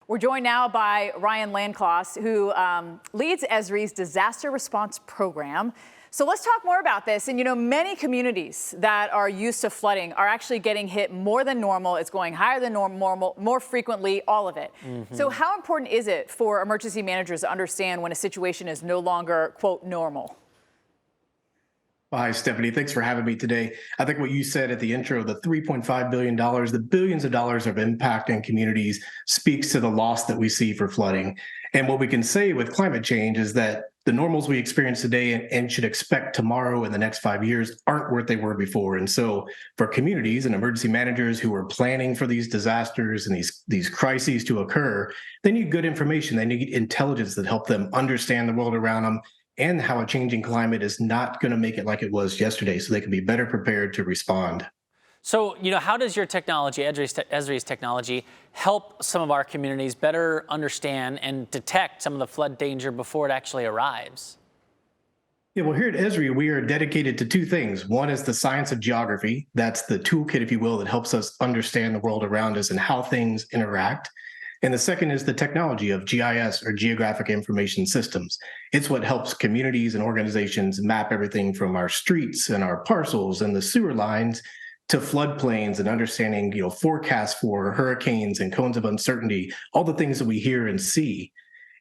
We're joined now by Ryan Lanclos, who leads Esri's disaster response program. So let's talk more about this. And, you know, many communities that are used to flooding are actually getting hit more than normal. It's going higher than normal, more frequently, all of it. So how important is it for emergency managers to understand when a situation is no longer, quote, normal? Hi, Stephanie. Thanks for having me today. I think what you said at the intro, the $3.5 billion, the billions of dollars of impact in communities speaks to the loss that we see for flooding. And what we can say with climate change is that the normals we experience today and should expect tomorrow in the next 5 years aren't what they were before. And so for communities and emergency managers who are planning for these disasters and these crises to occur, they need good information. They need intelligence that help them understand the world around them and how a changing climate is not going to make it like it was yesterday, so they can be better prepared to respond. So, you know, how does your technology, Esri's technology, help some of our communities better understand and detect some of the flood danger before it actually arrives? Yeah, well, here at Esri, we are dedicated to two things. One is the science of geography. That's the toolkit, if you will, that helps us understand the world around us and how things interact. And the second is the technology of GIS, or Geographic Information Systems. It's what helps communities and organizations map everything from our streets and our parcels and the sewer lines to floodplains and understanding, you know, forecasts for hurricanes and cones of uncertainty, all the things that we hear and see.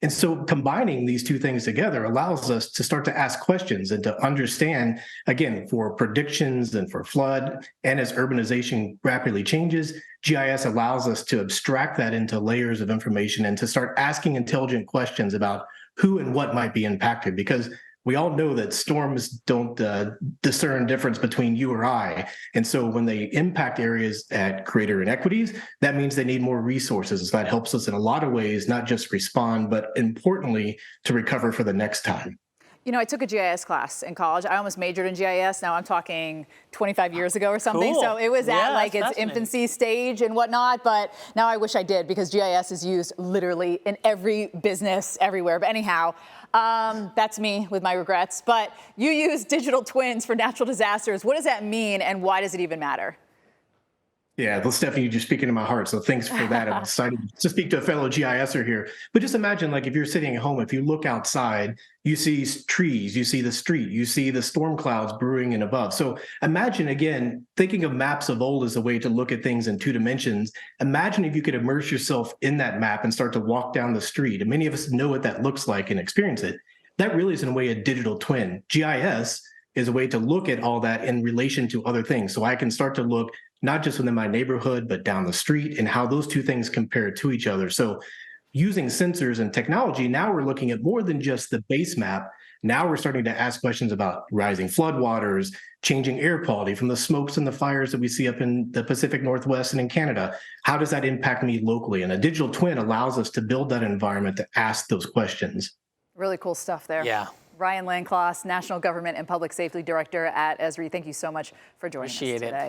And so combining these two things together allows us to start to ask questions and to understand, again, for predictions and for flood. And as urbanization rapidly changes, GIS allows us to abstract that into layers of information and to start asking intelligent questions about who and what might be impacted. Because we all know that storms don't discern difference between you or I. And so when they impact areas at greater inequities, that means they need more resources. That helps us in a lot of ways, not just respond, but importantly, to recover for the next time. You know, I took a GIS class in college. I almost majored in GIS. Now I'm talking 25 years ago or something. Cool. So it was at like its infancy stage and whatnot. But now I wish I did, because GIS is used literally in every business everywhere. But anyhow, that's me with my regrets. But you use digital twins for natural disasters. What does that mean, and why does it even matter? Yeah, well, Stephanie, you're just speaking to my heart, so thanks for that. I'm excited to speak to a fellow GISer here. But just imagine, like, if you're sitting at home, if you look outside, you see trees, you see the street, you see the storm clouds brewing and above. So imagine, again, thinking of maps of old as a way to look at things in two dimensions. Imagine if you could immerse yourself in that map and start to walk down the street. And many of us know what that looks like and experience it. That really is, in a way, a digital twin. GIS is a way to look at all that in relation to other things. So I can start to look not just within my neighborhood, but down the street, and how those two things compare to each other. So using sensors and technology, now we're looking at more than just the base map. Now we're starting to ask questions about rising floodwaters, changing air quality from the smokes and the fires that we see up in the Pacific Northwest and in Canada. How does that impact me locally? And a digital twin allows us to build that environment to ask those questions. Really cool stuff there. Yeah. Ryan Lanclos, National Government and Public Safety Director at Esri. Thank you so much for joining us today.